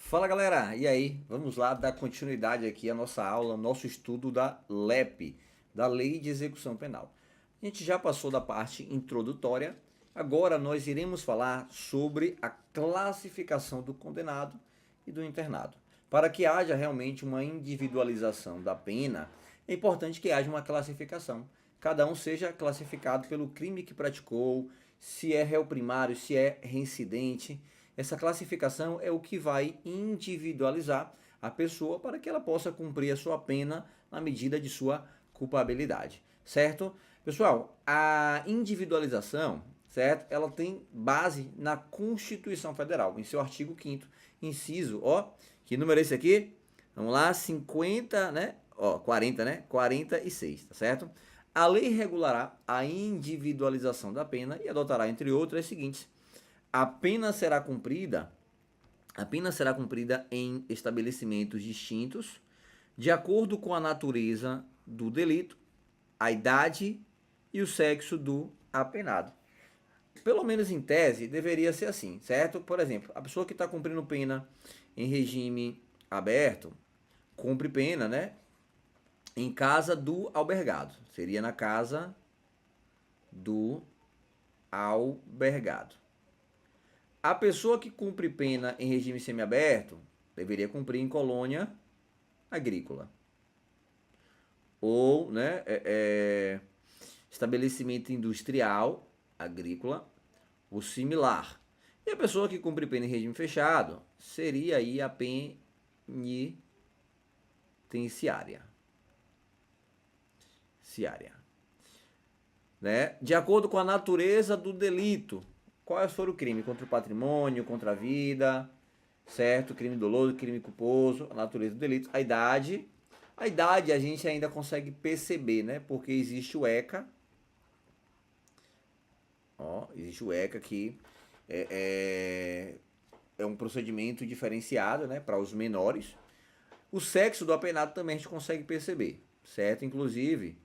Fala galera, e aí? Vamos lá dar continuidade aqui à nossa aula, nosso estudo da LEP, da Lei de Execução Penal. A gente já passou da parte introdutória, agora nós iremos falar sobre a classificação do condenado e do internado. Para que haja realmente uma individualização da pena, é importante que haja uma classificação. Cada um seja classificado pelo crime que praticou, se é réu primário, se é reincidente. Essa classificação é o que vai individualizar a pessoa para que ela possa cumprir a sua pena na medida de sua culpabilidade, certo? Pessoal, a individualização, certo? Ela tem base na Constituição Federal, em seu artigo 5º, inciso, ó, que número é esse aqui? Vamos lá, 50, né? Ó, 40, né? 46, tá certo? A lei regulará a individualização da pena e adotará, entre outras, as seguintes: a pena será cumprida em estabelecimentos distintos, de acordo com a natureza do delito, a idade e o sexo do apenado. Pelo menos em tese, deveria ser assim, certo? Por exemplo, a pessoa que está cumprindo pena em regime aberto, cumpre pena, né? Em casa do albergado. Seria na casa do albergado. A pessoa que cumpre pena em regime semiaberto deveria cumprir em colônia agrícola. Ou, né, estabelecimento industrial, agrícola, ou similar. E a pessoa que cumpre pena em regime fechado seria aí a penitenciária. Né? De acordo com a natureza do delito, qual for o crime? Contra o patrimônio, contra a vida, certo? Crime doloso, crime culposo, a natureza do delito, a idade. A idade a gente ainda consegue perceber, né? Porque existe o ECA. Ó, existe o ECA que é um procedimento diferenciado, né? Para os menores. O sexo do apenado também a gente consegue perceber, certo? Inclusive,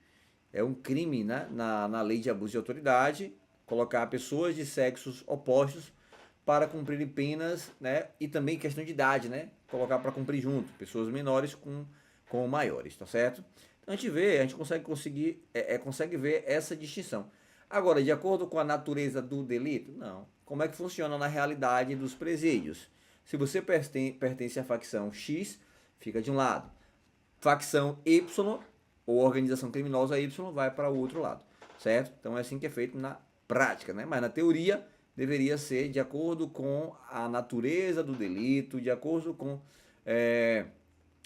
é um crime, né, na lei de abuso de autoridade colocar pessoas de sexos opostos para cumprirem penas, né, e também questão de idade, né, colocar para cumprir junto, pessoas menores com maiores, tá certo? Então a gente vê, a gente consegue ver essa distinção. Agora, de acordo com a natureza do delito, não. Como é que funciona na realidade dos presídios? Se você pertence à facção X, fica de um lado. Facção Y ou organização criminosa Y vai para o outro lado, certo? Então é assim que é feito na prática, né? Mas na teoria deveria ser de acordo com a natureza do delito, de acordo com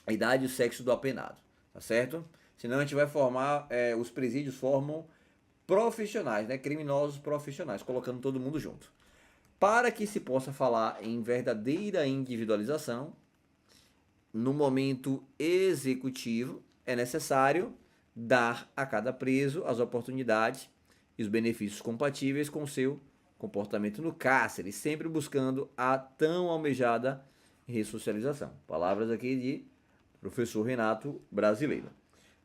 a idade e o sexo do apenado, tá certo? Senão a gente vai formar, os presídios formam profissionais, né? Criminosos profissionais, colocando todo mundo junto. Para que se possa falar em verdadeira individualização, no momento executivo, é necessário dar a cada preso as oportunidades e os benefícios compatíveis com seu comportamento no cárcere, sempre buscando a tão almejada ressocialização. Palavras aqui de professor Renato Brasileiro,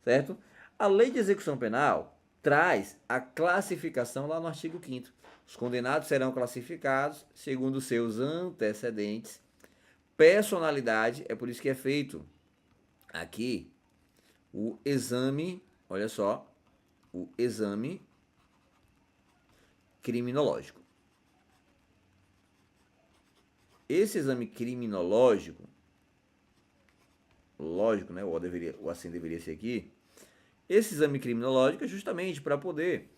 certo? A Lei de Execução Penal traz a classificação lá no artigo 5º. Os condenados serão classificados segundo seus antecedentes, personalidade, é por isso que é feito aqui o exame, olha só, o exame criminológico. Esse exame criminológico, lógico, né? O assim deveria ser aqui. Esse exame criminológico é justamente para poder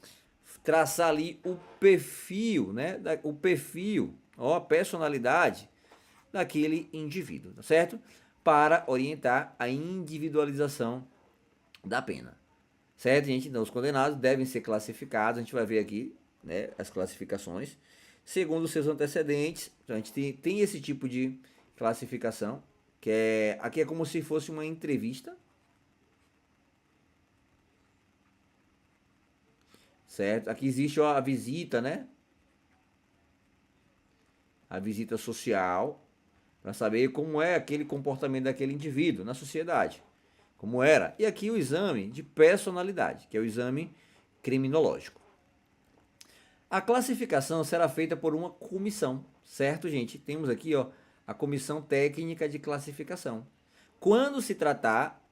traçar ali o perfil, né? O perfil, ó, a personalidade daquele indivíduo, tá certo? Para orientar a individualização da pena. Certo, gente? Então, os condenados devem ser classificados, a gente vai ver aqui, né, as classificações, segundo os seus antecedentes. Então, a gente tem esse tipo de classificação, aqui é como se fosse uma entrevista, certo? Aqui existe, ó, a visita, né? A visita social, para saber como é aquele comportamento daquele indivíduo na sociedade, como era. E aqui o exame de personalidade, que é o exame criminológico. A classificação será feita por uma comissão, certo, gente? Temos aqui, ó, a comissão técnica de classificação. Quando se tratar,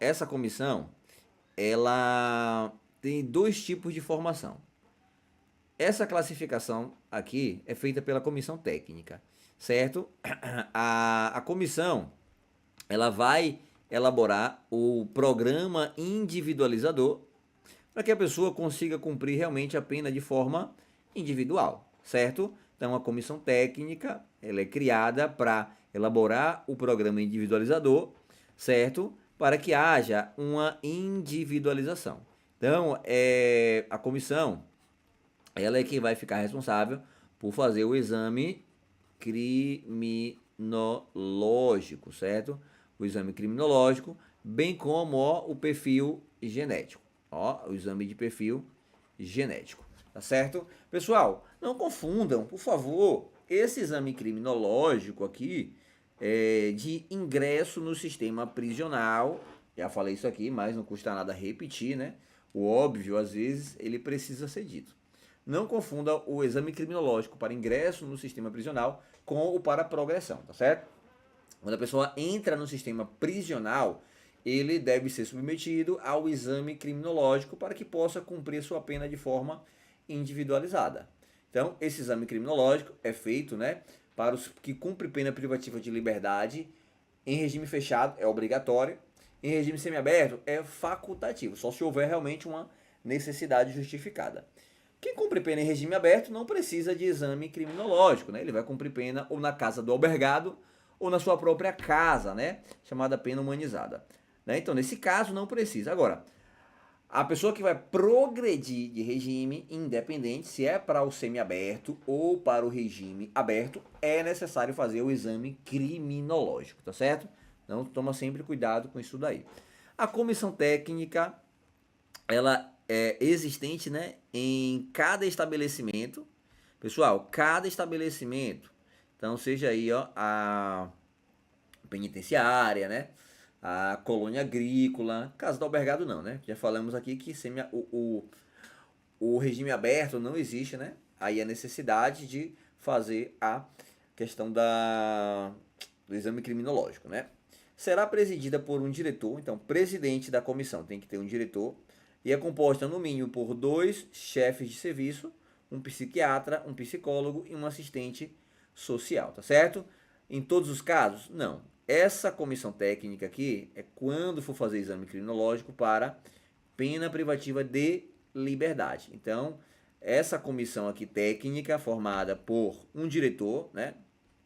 essa comissão, ela tem dois tipos de formação. Essa classificação aqui é feita pela comissão técnica, certo? A comissão, ela vai elaborar o programa individualizador para que a pessoa consiga cumprir realmente a pena de forma individual, certo? Então, a comissão técnica, ela é criada para elaborar o programa individualizador, certo? Para que haja uma individualização. Então, a comissão, ela é quem vai ficar responsável por fazer o exame criminológico, certo? O exame criminológico, bem como o perfil genético. O exame de perfil genético, tá certo? Pessoal, não confundam, por favor, esse exame criminológico aqui de ingresso no sistema prisional. Já falei isso aqui, mas não custa nada repetir, né? O óbvio, às vezes, ele precisa ser dito. Não confunda o exame criminológico para ingresso no sistema prisional com o para progressão, tá certo? Quando a pessoa entra no sistema prisional, ele deve ser submetido ao exame criminológico para que possa cumprir sua pena de forma individualizada. Então, esse exame criminológico é feito, né, para os que cumprem pena privativa de liberdade. Em regime fechado é obrigatório, em regime semiaberto é facultativo, só se houver realmente uma necessidade justificada. Quem cumpre pena em regime aberto não precisa de exame criminológico, né? Ele vai cumprir pena ou na casa do albergado ou na sua própria casa, né? Chamada pena humanizada. Né? Então, nesse caso, não precisa. Agora, a pessoa que vai progredir de regime independente, se é para o semiaberto ou para o regime aberto, é necessário fazer o exame criminológico, tá certo? Então, toma sempre cuidado com isso daí. A comissão técnica, ela é existente, né, em cada estabelecimento. Pessoal, cada estabelecimento, então seja aí a penitenciária, né, a colônia agrícola, casa do albergado não, né? Já falamos aqui que o regime aberto não existe, né? Aí a necessidade de fazer a questão do exame criminológico, né? Será presidida por um diretor, então presidente da comissão tem que ter um diretor, e é composta no mínimo por 2 chefes de serviço, um psiquiatra, um psicólogo e um assistente social, tá certo? Em todos os casos, não. Essa comissão técnica aqui é quando for fazer exame criminológico para pena privativa de liberdade. Então, essa comissão aqui técnica formada por um diretor, né?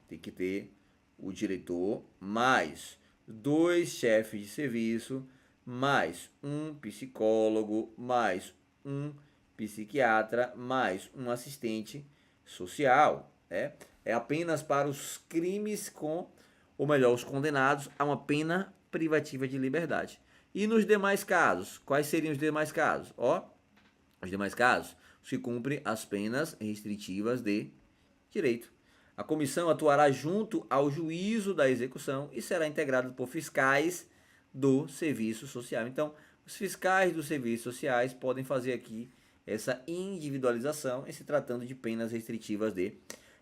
Tem que ter o diretor mais 2 chefes de serviço, mais um psicólogo, mais um psiquiatra, mais um assistente social. É apenas para os crimes ou melhor, os condenados a uma pena privativa de liberdade. E nos demais casos, quais seriam os demais casos? Os demais casos, se cumpre as penas restritivas de direito. A comissão atuará junto ao juízo da execução e será integrada por fiscais do serviço social. Então, os fiscais dos serviços sociais podem fazer aqui essa individualização em se tratando de penas restritivas de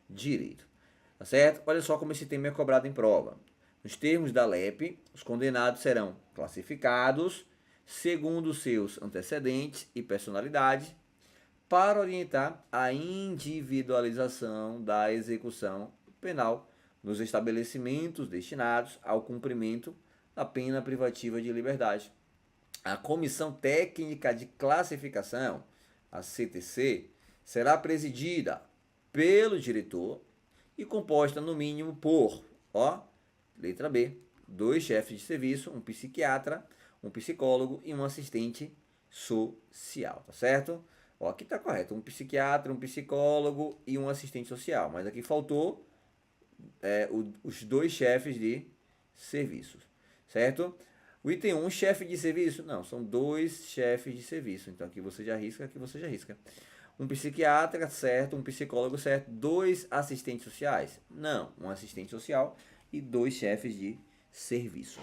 direito. Tá certo? Olha só como esse tema é cobrado em prova. Nos termos da LEP, os condenados serão classificados segundo seus antecedentes e personalidade para orientar a individualização da execução penal nos estabelecimentos destinados ao cumprimento da pena privativa de liberdade. A Comissão Técnica de Classificação, a CTC, será presidida pelo diretor e composta no mínimo por, letra B, 2 chefes de serviço, um psiquiatra, um psicólogo e um assistente social, tá certo? Aqui tá correto, um psiquiatra, um psicólogo e um assistente social, mas aqui faltou os 2 chefes de serviços, certo? O item 1, chefe de serviço, não, são 2 chefes de serviço, então aqui você já risca, aqui você já risca. Um psiquiatra, certo, um psicólogo, certo, 2 assistentes sociais, não, um assistente social e 2 chefes de serviços.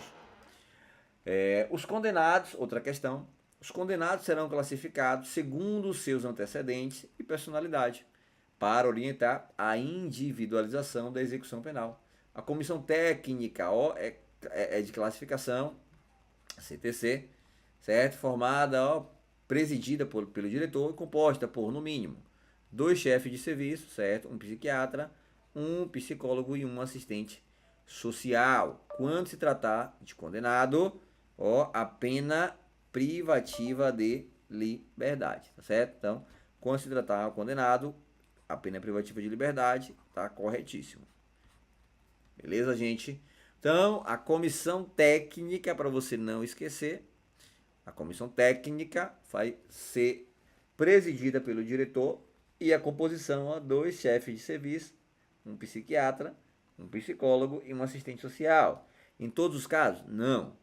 Os condenados, outra questão, os condenados serão classificados segundo os seus antecedentes e personalidade, para orientar a individualização da execução penal. A comissão técnica, ó, é de classificação, CTC, certo? Formada, ó, presidida pelo diretor e composta por, no mínimo, 2 chefes de serviço, certo? Um psiquiatra, um psicólogo e um assistente social. Quando se tratar de condenado, ó, a pena privativa de liberdade, tá certo? Então, quando se tratar de condenado, a pena privativa de liberdade tá corretíssimo. Beleza, gente? Então, a comissão técnica, para você não esquecer, a comissão técnica vai ser presidida pelo diretor e a composição a 2 chefes de serviço, um psiquiatra, um psicólogo e um assistente social. Em todos os casos? Não.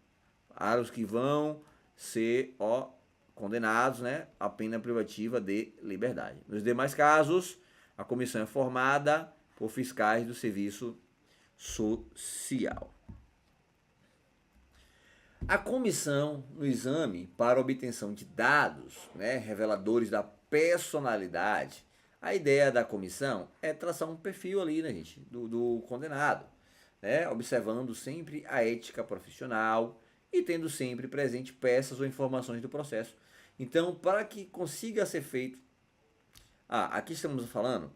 Para os que vão ser, ó, condenados, né, a pena privativa de liberdade. Nos demais casos, a comissão é formada por fiscais do serviço social. A comissão no exame para obtenção de dados, né, reveladores da personalidade, a ideia da comissão é traçar um perfil ali, né, gente, do condenado, né, observando sempre a ética profissional e tendo sempre presente peças ou informações do processo. Então, para que consiga ser feito, aqui estamos falando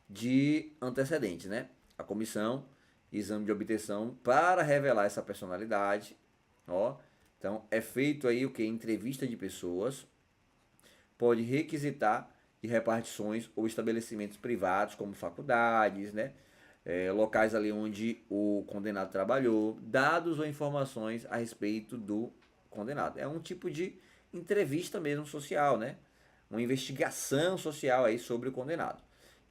de antecedentes, né? A comissão, exame de obtenção para revelar essa personalidade, ó. Então, é feito aí o que? Entrevista de pessoas, pode requisitar de repartições ou estabelecimentos privados, como faculdades, né? Locais ali onde o condenado trabalhou, dados ou informações a respeito do condenado. É um tipo de entrevista mesmo social, né? Uma investigação social aí sobre o condenado.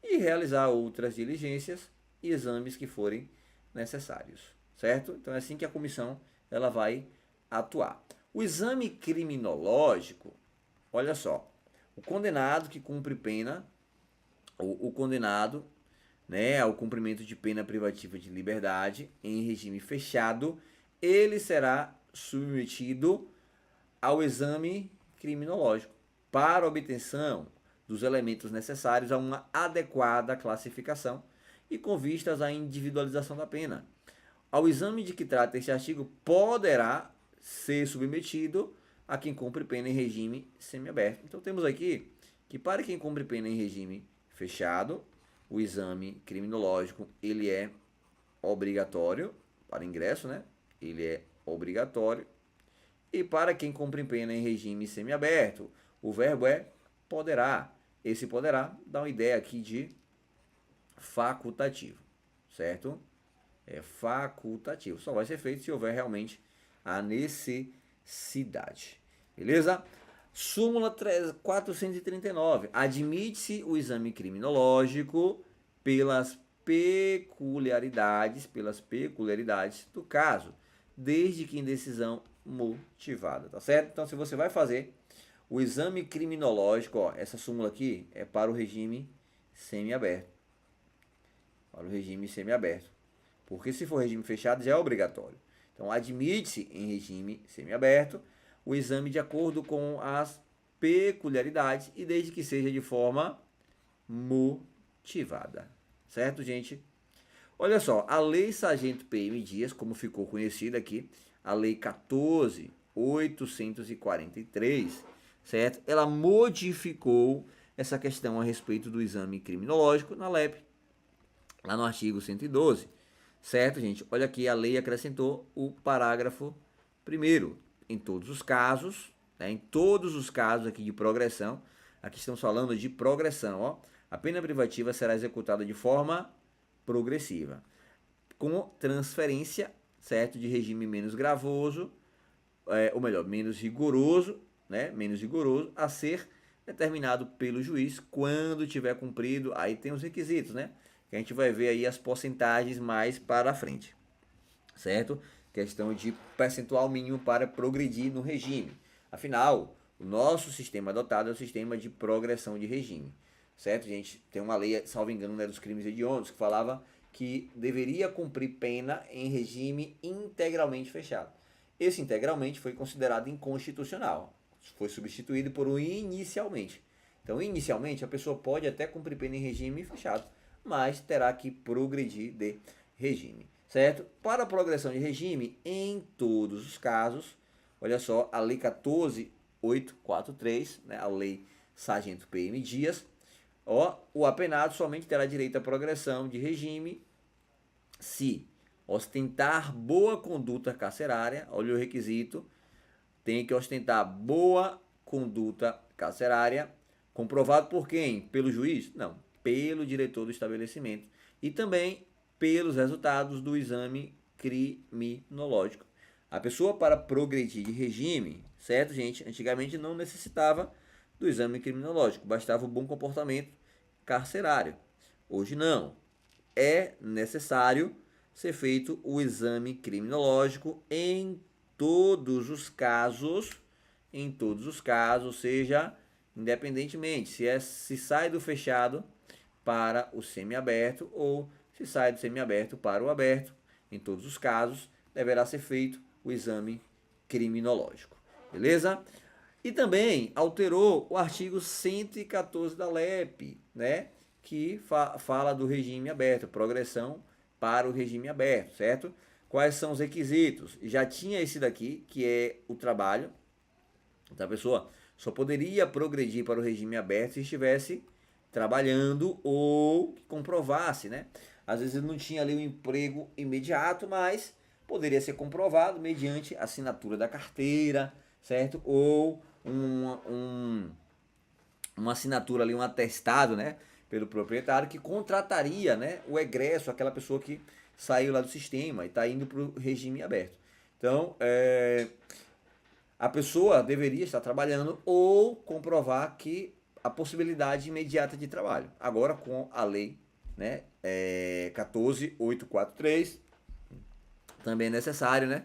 E realizar outras diligências e exames que forem necessários, certo? Então é assim que a comissão ela vai atuar. O exame criminológico, olha só, o condenado que cumpre pena, o condenado, né, ao cumprimento de pena privativa de liberdade em regime fechado, ele será submetido ao exame criminológico para obtenção dos elementos necessários a uma adequada classificação e com vistas à individualização da pena. Ao exame de que trata este artigo, poderá ser submetido a quem cumpre pena em regime semiaberto. Então temos aqui que para quem cumpre pena em regime fechado, o exame criminológico ele é obrigatório para ingresso, né? Ele é obrigatório. E para quem cumpre pena em regime semiaberto, o verbo é poderá. Esse poderá dá uma ideia aqui de facultativo, certo? É facultativo. Só vai ser feito se houver realmente a necessidade. Beleza? Súmula 439. Admite-se o exame criminológico pelas peculiaridades do caso, desde que em decisão motivada, tá certo? Então, se você vai fazer o exame criminológico, ó, essa súmula aqui é para o regime semiaberto. Para o regime semiaberto. Porque se for regime fechado, já é obrigatório. Então, admite-se em regime semiaberto o exame de acordo com as peculiaridades e desde que seja de forma motivada. Certo, gente? Olha só, a Lei Sargento PM Dias, como ficou conhecida aqui, a Lei 14.843, certo? Ela modificou essa questão a respeito do exame criminológico na LEP, lá no artigo 112, certo, gente? Olha aqui, a lei acrescentou o parágrafo 1º. Em todos os casos, né, em todos os casos aqui de progressão, aqui estamos falando de progressão, ó, a pena privativa será executada de forma progressiva, com transferência, certo, de regime menos gravoso, ou melhor, menos rigoroso, né, menos rigoroso, a ser determinado pelo juiz quando tiver cumprido, aí tem os requisitos, né, que a gente vai ver aí as porcentagens mais para frente, certo? Questão de percentual mínimo para progredir no regime. Afinal, o nosso sistema adotado é o sistema de progressão de regime, certo, gente? Tem uma lei, salvo engano, né, dos crimes hediondos, que falava que deveria cumprir pena em regime integralmente fechado. Esse integralmente foi considerado inconstitucional, foi substituído por um inicialmente. Então, inicialmente, a pessoa pode até cumprir pena em regime fechado, mas terá que progredir de regime, certo? Para a progressão de regime, em todos os casos, olha só, a Lei 14.843, né, a Lei Sargento PM Dias, ó, o apenado somente terá direito à progressão de regime se ostentar boa conduta carcerária, olha o requisito, tem que ostentar boa conduta carcerária, comprovado por quem? Pelo juiz? Não, pelo diretor do estabelecimento e também pelos resultados do exame criminológico. A pessoa, para progredir de regime, certo, gente? Antigamente não necessitava do exame criminológico, bastava o bom comportamento carcerário. Hoje não. É necessário ser feito o exame criminológico em todos os casos, seja independentemente se sai do fechado para o semiaberto ou se sai do semiaberto para o aberto, em todos os casos deverá ser feito o exame criminológico. Beleza? E também alterou o artigo 114 da LEP, né? Que fala do regime aberto, progressão para o regime aberto, certo? Quais são os requisitos? Já tinha esse daqui, que é o trabalho. Então a pessoa só poderia progredir para o regime aberto se estivesse trabalhando ou que comprovasse, né? Às vezes não tinha ali um emprego imediato, mas poderia ser comprovado mediante assinatura da carteira, certo? Ou uma assinatura ali, um atestado, né? Pelo proprietário que contrataria, né? O egresso, aquela pessoa que saiu lá do sistema e está indo para o regime aberto. Então, a pessoa deveria estar trabalhando ou comprovar que a possibilidade imediata de trabalho. Agora, com a lei, né, 14.843, também é necessário, né,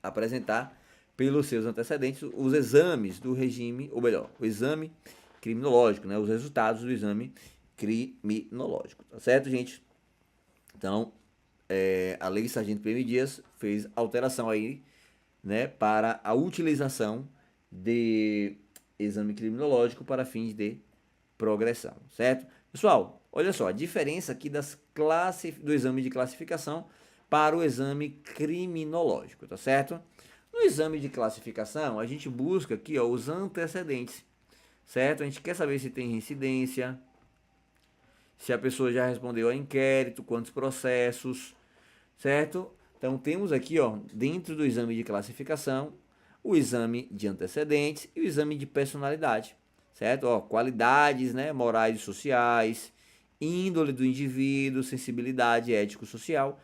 apresentar pelos seus antecedentes os exames do regime, ou melhor, o exame criminológico, né, os resultados do exame criminológico. Tá certo, gente? Então, a Lei Sargento PM Dias fez alteração aí, né, para a utilização de exame criminológico para fins de progressão, certo? Pessoal, olha só, a diferença aqui do exame de classificação para o exame criminológico, tá certo? No exame de classificação, a gente busca aqui, ó, os antecedentes, certo? A gente quer saber se tem reincidência, se a pessoa já respondeu a inquérito, quantos processos, certo? Então temos aqui, ó, dentro do exame de classificação, o exame de antecedentes e o exame de personalidade, certo? Ó, qualidades, né, morais e sociais, índole do indivíduo, sensibilidade ético-social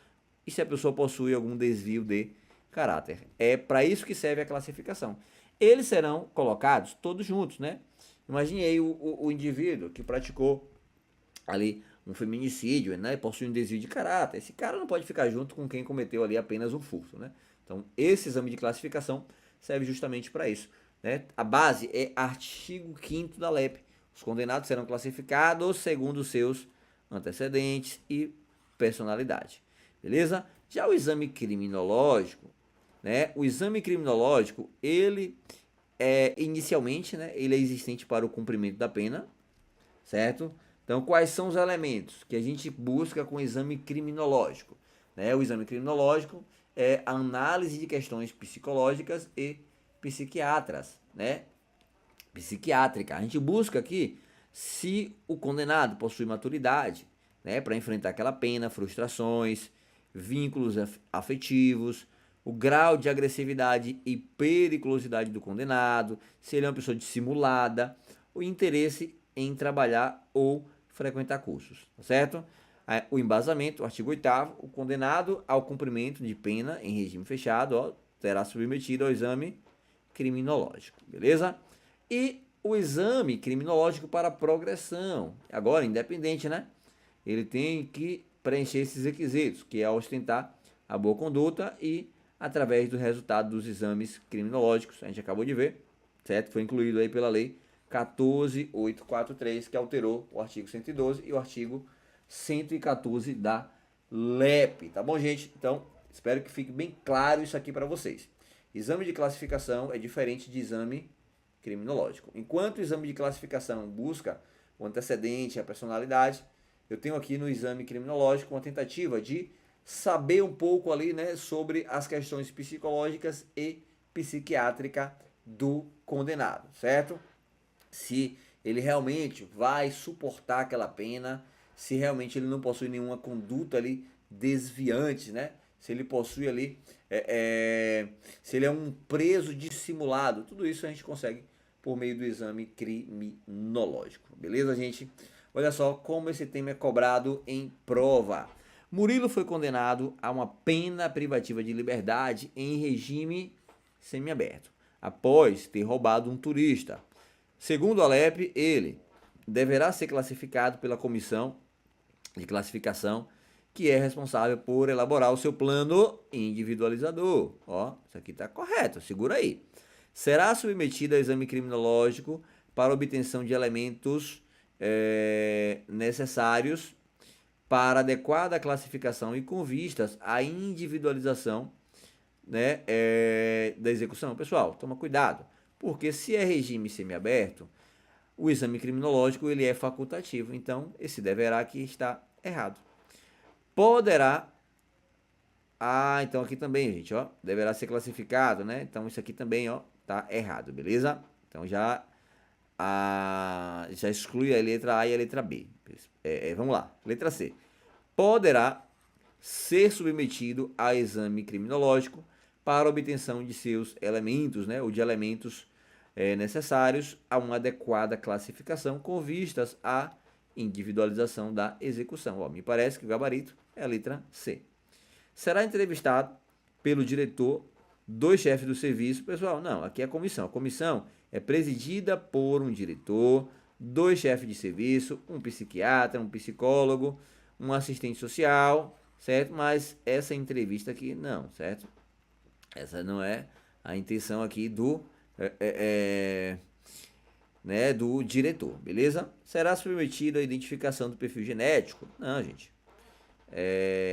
e se a pessoa possui algum desvio de caráter. É para isso que serve a classificação. Eles serão colocados todos juntos, né? Imagine aí o indivíduo que praticou ali um feminicídio, né, possui um desvio de caráter. Esse cara não pode ficar junto com quem cometeu ali apenas um furto, né? Então, esse exame de classificação serve justamente para isso, né? A base é artigo 5º da LEP. Os condenados serão classificados segundo seus antecedentes e personalidade. Beleza? Já o exame criminológico, né? O exame criminológico, ele inicialmente, né, ele é existente para o cumprimento da pena, certo? Então, quais são os elementos que a gente busca com o exame criminológico? Né? O exame criminológico é a análise de questões psicológicas e psiquiátricas, né? Psiquiátrica. A gente busca aqui se o condenado possui maturidade, né, para enfrentar aquela pena, frustrações, vínculos afetivos, o grau de agressividade e periculosidade do condenado, se ele é uma pessoa dissimulada, o interesse em trabalhar ou frequentar cursos, tá certo? O embasamento, o artigo 8º, o condenado ao cumprimento de pena em regime fechado, ó, será submetido ao exame criminológico, beleza? E o exame criminológico para progressão, agora independente, né? Ele tem que preencher esses requisitos, que é ostentar a boa conduta e através do resultado dos exames criminológicos, a gente acabou de ver, certo? Foi incluído aí pela lei 14.843, que alterou o artigo 112 e o artigo 114 da LEP, tá bom, gente? Então, espero que fique bem claro isso aqui para vocês. Exame de classificação é diferente de exame criminológico. Enquanto o exame de classificação busca o antecedente, a personalidade, eu tenho aqui no exame criminológico uma tentativa de saber um pouco ali, né, sobre as questões psicológicas e psiquiátrica do condenado, certo? Se ele realmente vai suportar aquela pena, se realmente ele não possui nenhuma conduta ali desviante, né? Se ele possui ali, se ele é um preso dissimulado, tudo isso a gente consegue por meio do exame criminológico, beleza, gente? Olha só como esse tema é cobrado em prova. Murilo foi condenado a uma pena privativa de liberdade em regime semiaberto, após ter roubado um turista. Segundo a Alep, ele deverá ser classificado pela comissão de classificação que é responsável por elaborar o seu plano individualizador. Ó, isso aqui está correto, segura aí. Será submetido a exame criminológico para obtenção de elementos necessários para adequada classificação e com vistas à individualização, né, da execução. Pessoal, toma cuidado, porque se é regime semiaberto, o exame criminológico ele é facultativo, então esse deverá aqui está errado. Poderá, então aqui também, gente, ó, deverá ser classificado, né? Então isso aqui também, ó, tá errado, beleza? Então já exclui a letra A e a letra B. Vamos lá, letra C. Poderá ser submetido a exame criminológico para obtenção de seus elementos, né, ou de elementos necessários a uma adequada classificação com vistas à individualização da execução. Ó, me parece que o gabarito é a letra C. Será entrevistado pelo diretor, dois chefes do serviço. Pessoal, não, aqui é a comissão. A comissão é presidida por um diretor, dois chefes de serviço, um psiquiatra, um psicólogo, um assistente social, certo? Mas essa entrevista aqui não, certo? Essa não é a intenção aqui do né, do diretor, beleza? Será submetido à identificação do perfil genético? Não, gente.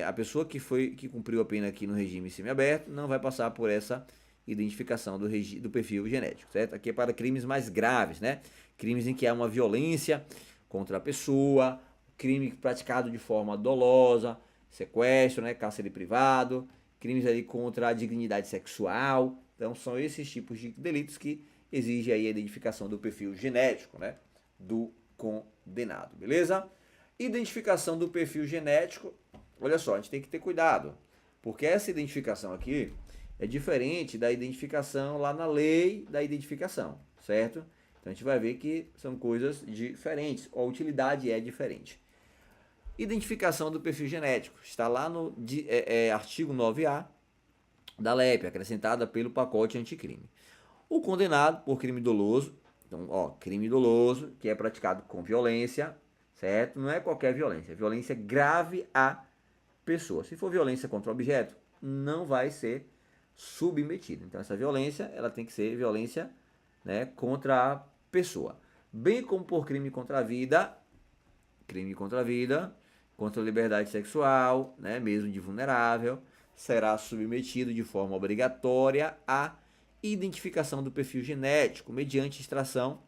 A pessoa que cumpriu a pena aqui no regime semiaberto não vai passar por essa identificação do perfil genético, certo? Aqui é para crimes mais graves, né? Crimes em que há uma violência contra a pessoa, crime praticado de forma dolosa, sequestro, né, cárcere privado, crimes ali contra a dignidade sexual. Então são esses tipos de delitos que exigem aí a identificação do perfil genético, né, do condenado, beleza? Identificação do perfil genético, olha só, a gente tem que ter cuidado, porque essa identificação aqui é diferente da identificação lá na lei da identificação, certo? Então a gente vai ver que são coisas diferentes, a utilidade é diferente. Identificação do perfil genético, está lá no artigo 9A da LEP, acrescentada pelo pacote anticrime. O condenado por crime doloso, então, ó, crime doloso, que é praticado com violência, certo? Não é qualquer violência, é violência grave à pessoa. Se for violência contra o objeto, não vai ser submetido. Então, essa violência, ela tem que ser violência, né, contra a pessoa. Bem como por crime contra a vida, contra a liberdade sexual, né, mesmo de vulnerável, será submetido de forma obrigatória à identificação do perfil genético, mediante extração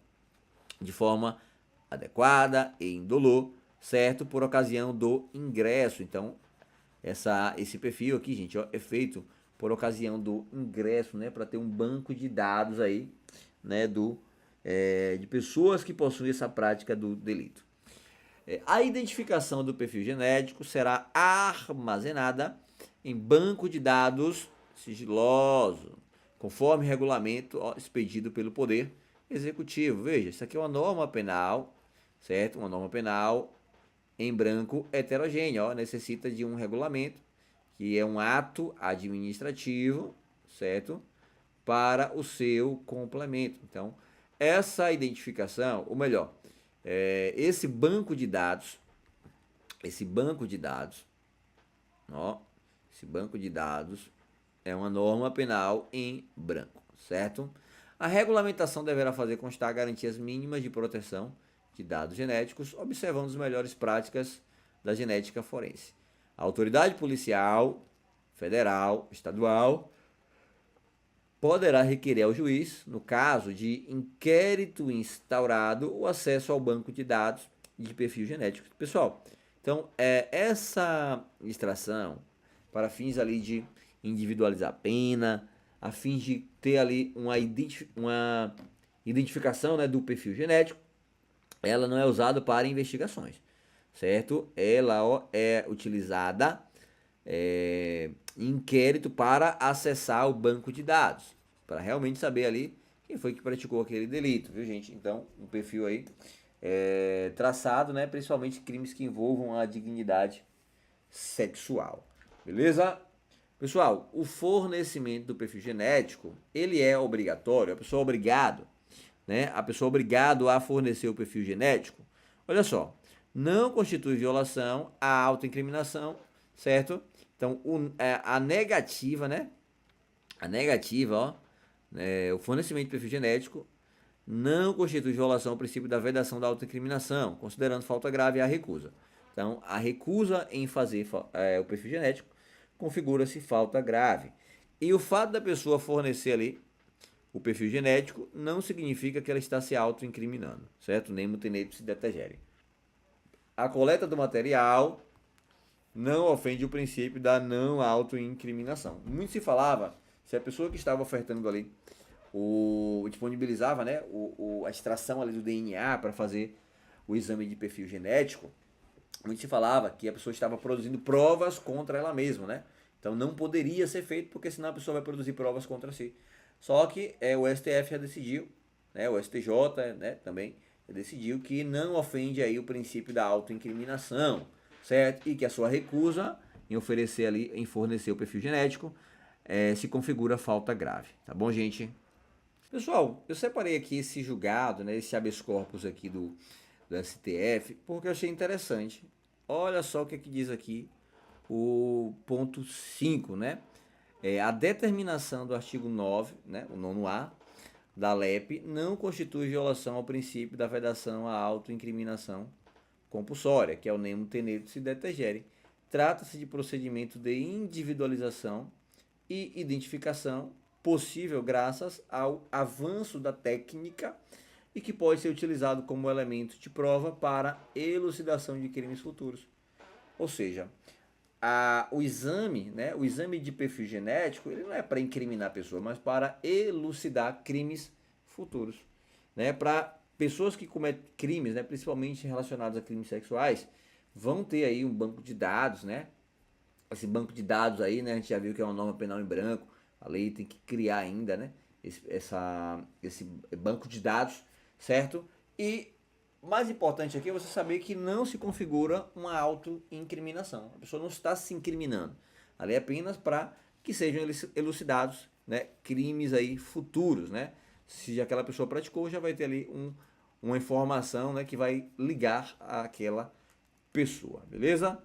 de forma adequada e indolor, certo? Por ocasião do ingresso. Então, esse perfil aqui, gente, ó, é feito por ocasião do ingresso, né? Para ter um banco de dados aí, né? De pessoas que possuem essa prática do delito. A identificação do perfil genético será armazenada em banco de dados sigiloso, conforme regulamento expedido pelo Poder Executivo. Veja, isso aqui é uma norma penal, certo? Uma norma penal em branco heterogênea, ó, necessita de um regulamento, que é um ato administrativo, certo? Para o seu complemento. Então, essa identificação, ou melhor, esse banco de dados, ó, esse banco de dados é uma norma penal em branco, certo? A regulamentação deverá fazer constar garantias mínimas de proteção de dados genéticos, observando as melhores práticas da genética forense. A autoridade policial, federal, estadual, poderá requerer ao juiz, no caso de inquérito instaurado, o acesso ao banco de dados de perfil genético. Pessoal, Então, essa extração, para fins ali de individualizar a pena, a fins de ter ali uma identificação, né, do perfil genético, ela não é usada para investigações, certo? Ela é utilizada em inquérito para acessar o banco de dados, para realmente saber ali quem foi que praticou aquele delito, viu, gente? Então, um perfil aí traçado, né, principalmente crimes que envolvam a dignidade sexual, beleza? Pessoal, o fornecimento do perfil genético, ele é obrigatório, a pessoa é obrigado, né? A pessoa é obrigado a fornecer o perfil genético. Olha só, não constitui violação a autoincriminação, certo? Então, a negativa, né? A negativa, ó, o fornecimento de perfil genético não constitui violação ao princípio da vedação da autoincriminação, considerando falta grave a recusa. Então, a recusa em fazer o perfil genético configura-se falta grave. E o fato da pessoa fornecer ali o perfil genético não significa que ela está se autoincriminando, certo? Nemo tenepsis detegere. A coleta do material não ofende o princípio da não autoincriminação. Muito se falava se a pessoa que estava ofertando ali disponibilizava, né, a extração ali do DNA para fazer o exame de perfil genético, muito se falava que a pessoa estava produzindo provas contra ela mesma, né? Então não poderia ser feito, porque senão a pessoa vai produzir provas contra si. Só que o STF já decidiu, né, o STJ, né, também decidiu que não ofende aí o princípio da autoincriminação, certo? E que a sua recusa em oferecer ali, em fornecer o perfil genético, se configura falta grave, tá bom, gente? Pessoal, eu separei aqui esse julgado, né, esse habeas corpus aqui do STF, porque eu achei interessante. Olha só o que diz aqui o ponto 5, né? A determinação do artigo 9, né, o 9º da LEP, não constitui violação ao princípio da vedação à autoincriminação compulsória, que é o nemo tenepsis detegere. Trata-se de procedimento de individualização e identificação possível graças ao avanço da técnica e que pode ser utilizado como elemento de prova para elucidação de crimes futuros. Ou seja, o exame, né, o exame de perfil genético, ele não é para incriminar a pessoa, mas para elucidar crimes futuros, né? Para pessoas que cometem crimes, né, principalmente relacionados a crimes sexuais, vão ter aí um banco de dados, né? Esse banco de dados aí, né, a gente já viu que é uma norma penal em branco, a lei tem que criar ainda, né, esse banco de dados, certo? E mais importante aqui é você saber que não se configura uma autoincriminação. A pessoa não está se incriminando. A lei é apenas para que sejam elucidados, né, crimes aí futuros, né? Se aquela pessoa praticou, já vai ter ali uma informação, né, que vai ligar àquela pessoa, beleza?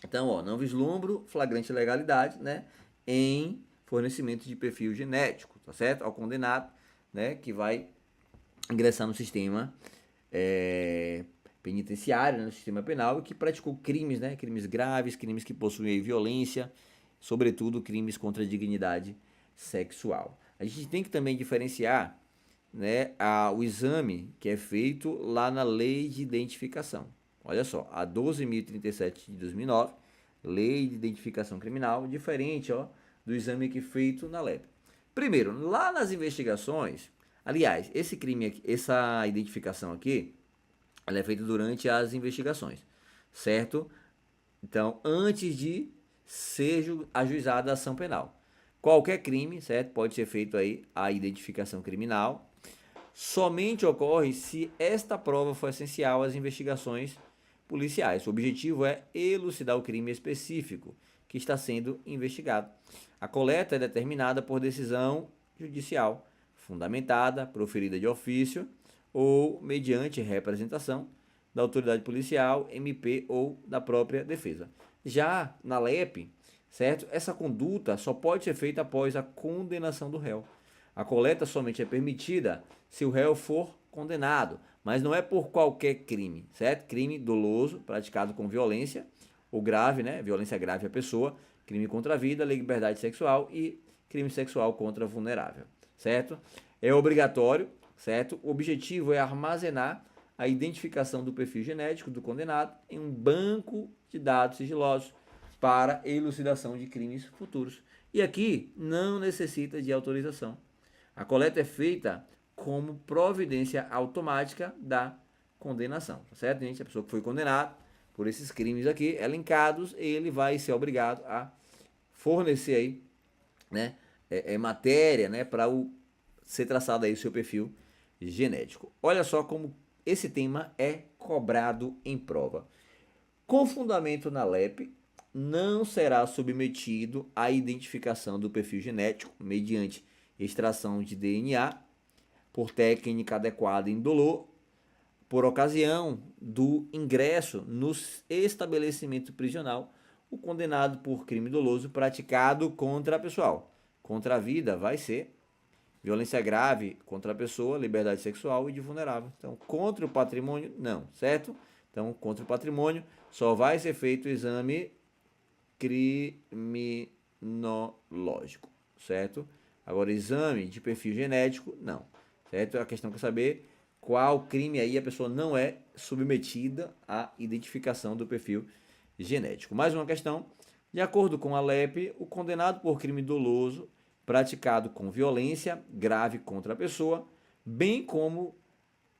Então, ó, não vislumbro flagrante ilegalidade, né, em fornecimento de perfil genético, tá certo? Ao condenado, né, que vai ingressar no sistema penitenciário, né, no sistema penal, e que praticou crimes, né, crimes graves, crimes que possuem violência, sobretudo crimes contra a dignidade sexual. A gente tem que também diferenciar, né, o exame que é feito lá na lei de identificação. Olha só, a 12.037 de 2009, lei de identificação criminal, diferente, ó, do exame que é feito na LEP. Primeiro, lá nas investigações, aliás, esse crime aqui, essa identificação aqui, ela é feita durante as investigações, certo? Então, antes de ser ajuizada a ação penal. Qualquer crime, certo? Pode ser feito aí a identificação criminal. Somente ocorre se esta prova for essencial às investigações policiais. O objetivo é elucidar o crime específico que está sendo investigado. A coleta é determinada por decisão judicial, fundamentada, proferida de ofício ou mediante representação da autoridade policial, MP ou da própria defesa. Já na LEP, certo? Essa conduta só pode ser feita após a condenação do réu. A coleta somente é permitida se o réu for condenado, mas não é por qualquer crime, certo? Crime doloso, praticado com violência ou grave, né? Violência grave à pessoa, crime contra a vida, liberdade sexual e crime sexual contra vulnerável, certo? É obrigatório, certo? O objetivo é armazenar a identificação do perfil genético do condenado em um banco de dados sigilosos para elucidação de crimes futuros. E aqui não necessita de autorização. A coleta é feita como providência automática da condenação, tá certo, gente? A pessoa que foi condenada por esses crimes aqui, elencados, ele vai ser obrigado a fornecer aí, né, matéria, né, para ser traçado aí o seu perfil genético. Olha só como esse tema é cobrado em prova. Com fundamento na LEP, não será submetido à identificação do perfil genético mediante extração de DNA por técnica adequada e indolor, por ocasião do ingresso no estabelecimento prisional, o condenado por crime doloso praticado contra a pessoal. Contra a vida vai ser violência grave contra a pessoa, liberdade sexual e de vulnerável. Então, contra o patrimônio, não, certo? Então, contra o patrimônio, só vai ser feito o exame criminológico, certo? Agora, exame de perfil genético, não, certo? A questão é saber qual crime aí a pessoa não é submetida à identificação do perfil genético. Mais uma questão. De acordo com a LEP, o condenado por crime doloso praticado com violência grave contra a pessoa, bem como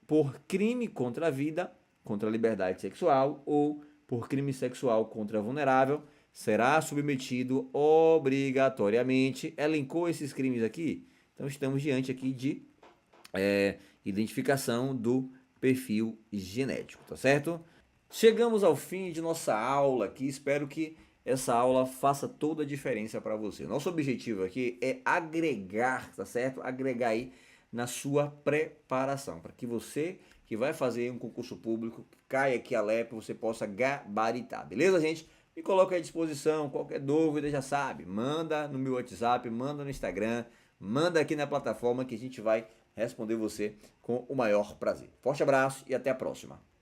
por crime contra a vida, contra a liberdade sexual ou por crime sexual contra a vulnerável, será submetido obrigatoriamente. Elencou esses crimes aqui? Então estamos diante aqui de identificação do perfil genético, tá certo? Chegamos ao fim de nossa aula aqui, espero que essa aula faça toda a diferença para você. Nosso objetivo aqui é agregar, tá certo? Agregar aí na sua preparação, para que você que vai fazer um concurso público, caia aqui a LEP, você possa gabaritar, beleza, gente? Me coloca à disposição, qualquer dúvida já sabe, manda no meu WhatsApp, manda no Instagram, manda aqui na plataforma que a gente vai responder você com o maior prazer. Forte abraço e até a próxima.